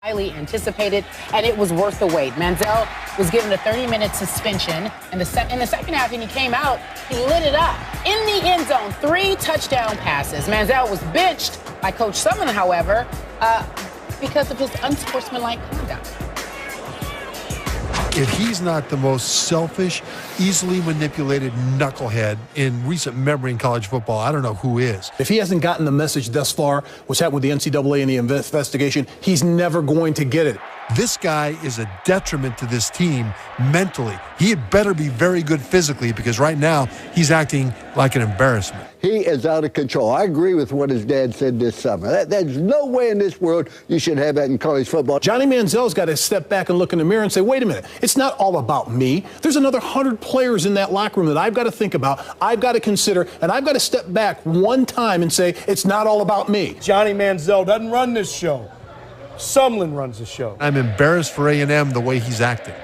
highly anticipated, and it was worth the wait. Manziel was given a 30-minute suspension in the second half, and he came out, he lit it up. In the end zone, 3 touchdown passes. Manziel was benched by Coach Sumlin, however, because of his unsportsmanlike conduct. If he's not the most selfish, easily manipulated knucklehead in recent memory in college football, I don't know who is. If he hasn't gotten the message thus far, what's happened with the NCAA and the investigation, he's never going to get it. This guy is a detriment to this team mentally. He had better be very good physically, because right now he's acting like an embarrassment. He is out of control. I agree with what his dad said this summer. There's no way in this world you should have that in college football. Johnny Manziel's got to step back and look in the mirror and say, wait a minute, it's not all about me. There's another 100 players in that locker room that I've got to think about, I've got to consider, and I've got to step back one time and say, it's not all about me. Johnny Manziel doesn't run this show. Sumlin runs the show. I'm embarrassed for A&M the way he's acting.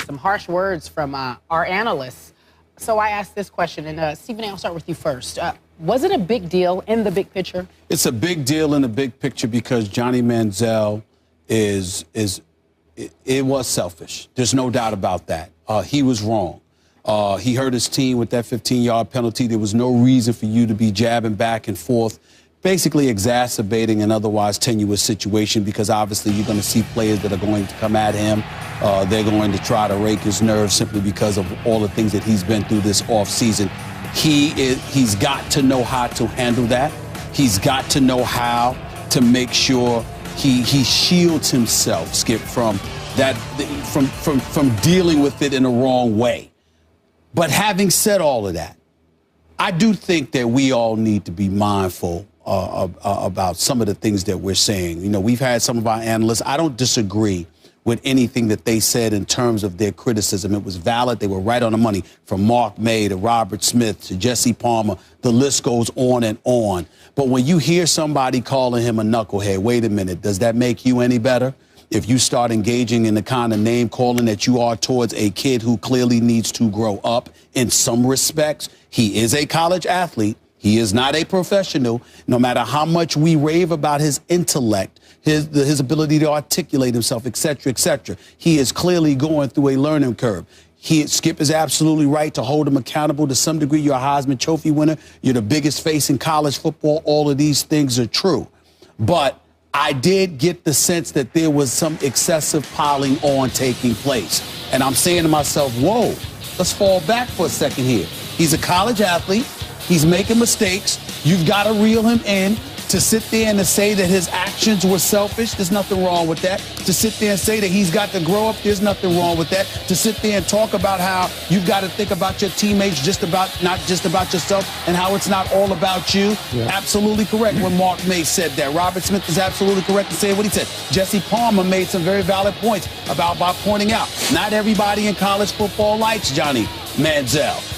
Some harsh words from our analysts. So I asked this question, and Stephen A., I'll start with you first. Was it a big deal in the big picture? It's a big deal in the big picture because Johnny Manziel it was selfish. There's no doubt about that. He was wrong. He hurt his team with that 15-yard penalty. There was no reason for you to be jabbing back and forth, basically exacerbating an otherwise tenuous situation, because obviously you're going to see players that are going to come at him. They're going to try to rake his nerves simply because of all the things that he's been through this offseason. He's got to know how to handle that. He's got to know how to make sure he shields himself, Skip, from that, from dealing with it in the wrong way. But having said all of that, I do think that we all need to be mindful about some of the things that we're saying. You know, we've had some of our analysts. I don't disagree with anything that they said in terms of their criticism. It was valid. They were right on the money, from Mark May to Robert Smith to Jesse Palmer. The list goes on and on. But when you hear somebody calling him a knucklehead, wait a minute, does that make you any better? If you start engaging in the kind of name calling that you are towards a kid who clearly needs to grow up in some respects, he is a college athlete. He is not a professional. No matter how much we rave about his intellect, his ability to articulate himself, et cetera, he is clearly going through a learning curve. Skip is absolutely right to hold him accountable to some degree. You're a Heisman Trophy winner. You're the biggest face in college football. All of these things are true. But I did get the sense that there was some excessive piling on taking place. And I'm saying to myself, whoa, let's fall back for a second here. He's a college athlete. He's making mistakes. You've got to reel him in. To sit there and to say that his actions were selfish, there's nothing wrong with that. To sit there and say that he's got to grow up, there's nothing wrong with that. To sit there and talk about how you've got to think about your teammates, not just about yourself, and how it's not all about you. Yeah. Absolutely correct when Mark May said that. Robert Smith is absolutely correct in saying what he said. Jesse Palmer made some very valid points about pointing out not everybody in college football likes Johnny Manziel.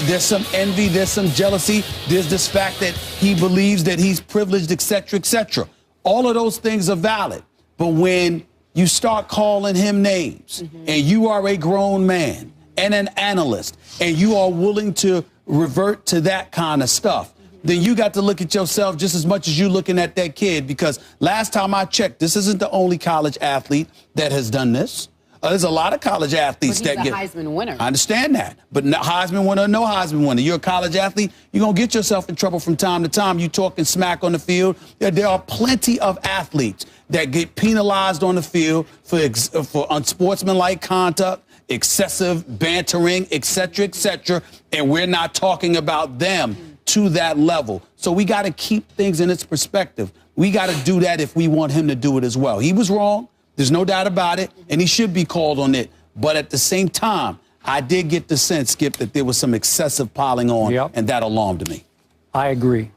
There's some envy, there's some jealousy, there's this fact that he believes that he's privileged, et cetera. All of those things are valid. But when you start calling him names, and you are a grown man and an analyst, and you are willing to revert to that kind of stuff, then you got to look at yourself just as much as you looking at that kid, because last time I checked, this isn't the only college athlete that has done this. There's a lot of college athletes that get Heisman winner. I understand that. But no Heisman winner, no Heisman winner. You're a college athlete, you're going to get yourself in trouble from time to time. You talking smack on the field. There are plenty of athletes that get penalized on the field for unsportsmanlike conduct, excessive bantering, et cetera, and we're not talking about them to that level. So we got to keep things in its perspective. We got to do that if we want him to do it as well. He was wrong. There's no doubt about it, and he should be called on it. But at the same time, I did get the sense, Skip, that there was some excessive piling on, and that alarmed me. I agree.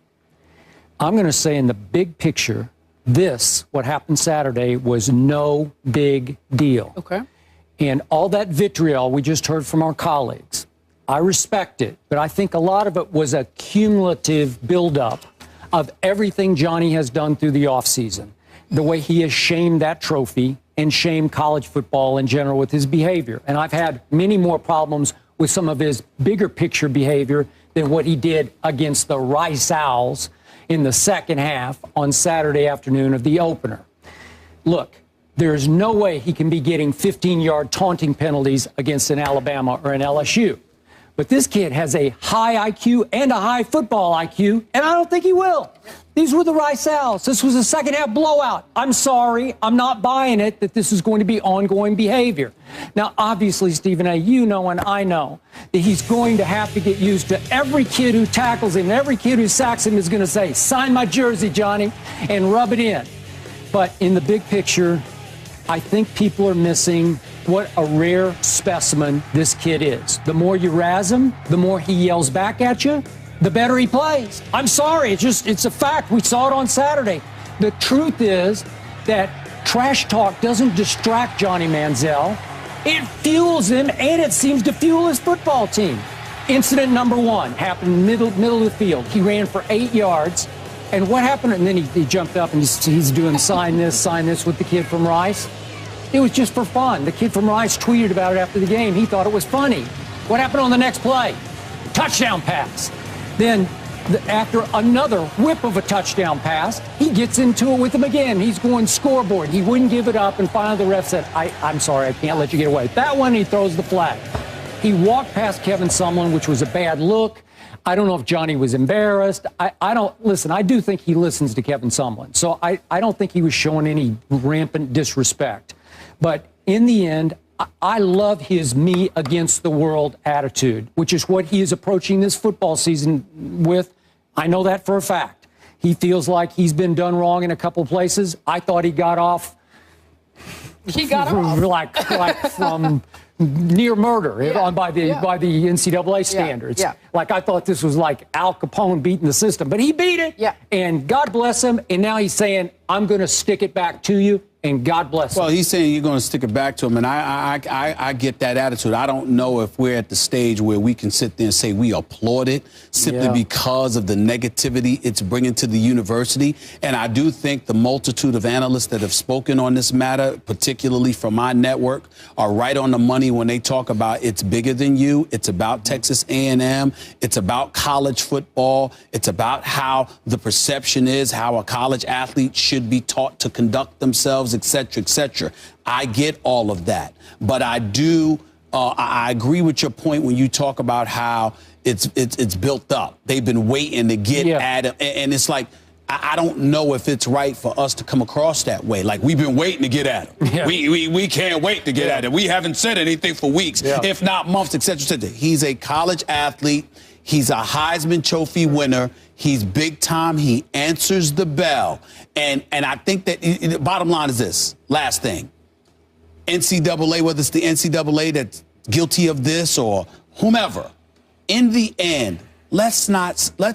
I'm going to say in the big picture, what happened Saturday, was no big deal. Okay. And all that vitriol we just heard from our colleagues, I respect it, but I think a lot of it was a cumulative buildup of everything Johnny has done through the offseason. The way he has shamed that trophy and shamed college football in general with his behavior. And I've had many more problems with some of his bigger picture behavior than what he did against the Rice Owls in the second half on Saturday afternoon of the opener. look, there's no way he can be getting 15-yard taunting penalties against an Alabama or an LSU. But this kid has a high IQ and a high football IQ, and I don't think he will. These were the Rice Owls. This was a second-half blowout. I'm sorry. I'm not buying it that this is going to be ongoing behavior. Now, obviously, Stephen A., you know and I know that he's going to have to get used to every kid who tackles him, every kid who sacks him is going to say, sign my jersey, Johnny, and rub it in. But in the big picture, I think people are missing what a rare specimen this kid is. The more you razz him, the more he yells back at you, the better he plays. I'm sorry, it's a fact. We saw it on Saturday. The truth is that trash talk doesn't distract Johnny Manziel. It fuels him, and it seems to fuel his football team. Incident number 1 happened middle of the field. He ran for 8 yards. And what happened? And then he jumped up and he's doing sign this with the kid from Rice. It was just for fun. The kid from Rice tweeted about it after the game. He thought it was funny. What happened on the next play? Touchdown pass. Then after another whip of a touchdown pass, he gets into it with him again. He's going scoreboard. He wouldn't give it up, and finally the ref said, I'm sorry, I can't let you get away. That one, he throws the flag. He walked past Kevin Sumlin, which was a bad look. I don't know if Johnny was embarrassed. I do think he listens to Kevin Sumlin. So I don't think he was showing any rampant disrespect. But in the end, I love his me against the world attitude, which is what he is approaching this football season with. I know that for a fact. He feels like he's been done wrong in a couple places. I thought he got off. Like from near murder by the NCAA standards. Yeah. Like I thought this was like Al Capone beating the system, but he beat it. Yeah. And God bless him. And now he's saying, I'm going to stick it back to you. And God bless him. Well, he's saying you're going to stick it back to him, and I get that attitude. I don't know if we're at the stage where we can sit there and say we applaud it simply because of the negativity it's bringing to the university. And I do think the multitude of analysts that have spoken on this matter, particularly from my network, are right on the money when they talk about it's bigger than you. It's about Texas A&M. It's about college football. It's about how the perception is, how a college athlete should be taught to conduct themselves, et cetera, et cetera. I get all of that. But I do, I agree with your point when you talk about how it's built up. They've been waiting to get at it. And it's like, I don't know if it's right for us to come across that way. Like, we've been waiting to get at him. Yeah. We can't wait to get at it. We haven't said anything for weeks, if not months, et cetera, et cetera. He's a college athlete. He's a Heisman Trophy winner. He's big time. He answers the bell. And I think that the bottom line is this. Last thing. NCAA, whether it's the NCAA that's guilty of this or whomever, in the end, let's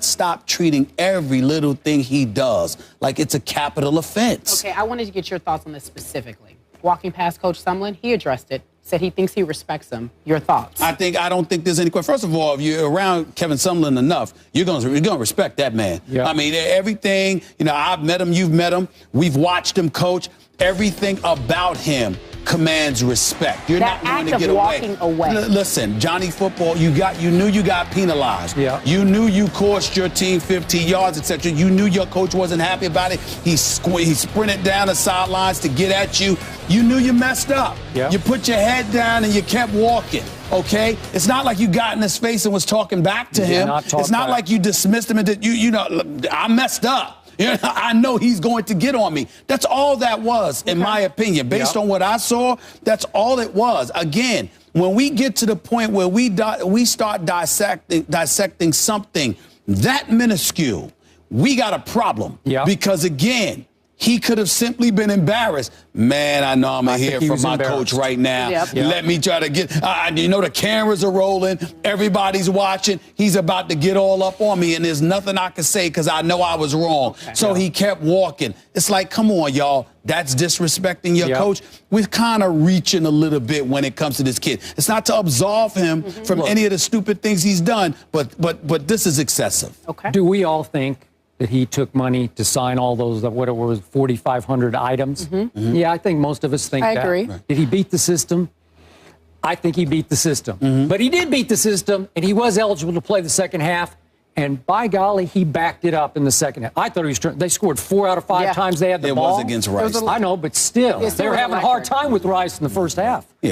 stop treating every little thing he does like it's a capital offense. Okay, I wanted to get your thoughts on this specifically. Walking past Coach Sumlin, he addressed it. Said he thinks he respects him. Your thoughts? I don't think there's any question. First of all, if you're around Kevin Sumlin enough, you're gonna respect that man. Yeah. I mean, everything. I've met him. You've met him. We've watched him coach. Everything about him commands respect. You're that not going to get walking away. Listen, Johnny Football, you knew you got penalized. Yeah. You knew you cost your team 15 yards, etc. You knew your coach wasn't happy about it. He sprinted down the sidelines to get at you. You knew you messed up. Yeah. You put your head down and you kept walking. Okay? It's not like you got in his face and was talking back to him. It's not like you dismissed him and did, I messed up. I know he's going to get on me. That's all that was, in my opinion. Based on what I saw, that's all it was. Again, when we get to the point where we start dissecting something that minuscule, we got a problem. Yeah. Because, again, he could have simply been embarrassed. Man, I know I'm going to hear from my coach right now. Yep. Let me try to get, the cameras are rolling. Everybody's watching. He's about to get all up on me, and there's nothing I can say because I know I was wrong. Okay. So he kept walking. It's like, come on, y'all. That's disrespecting your coach. We're kind of reaching a little bit when it comes to this kid. It's not to absolve him from any of the stupid things he's done, but this is excessive. Okay. Do we all think that he took money to sign all those, 4,500 items? Yeah, I think most of us think that. I agree. Right. Did he beat the system? I think he beat the system. But he did beat the system, and he was eligible to play the second half, And by golly, he backed it up in the second half. I thought he was trying. They scored 4 out of 5 times they had the ball. It was against Rice. I know, but still, they were having a hard time with Rice in the first half. Yeah.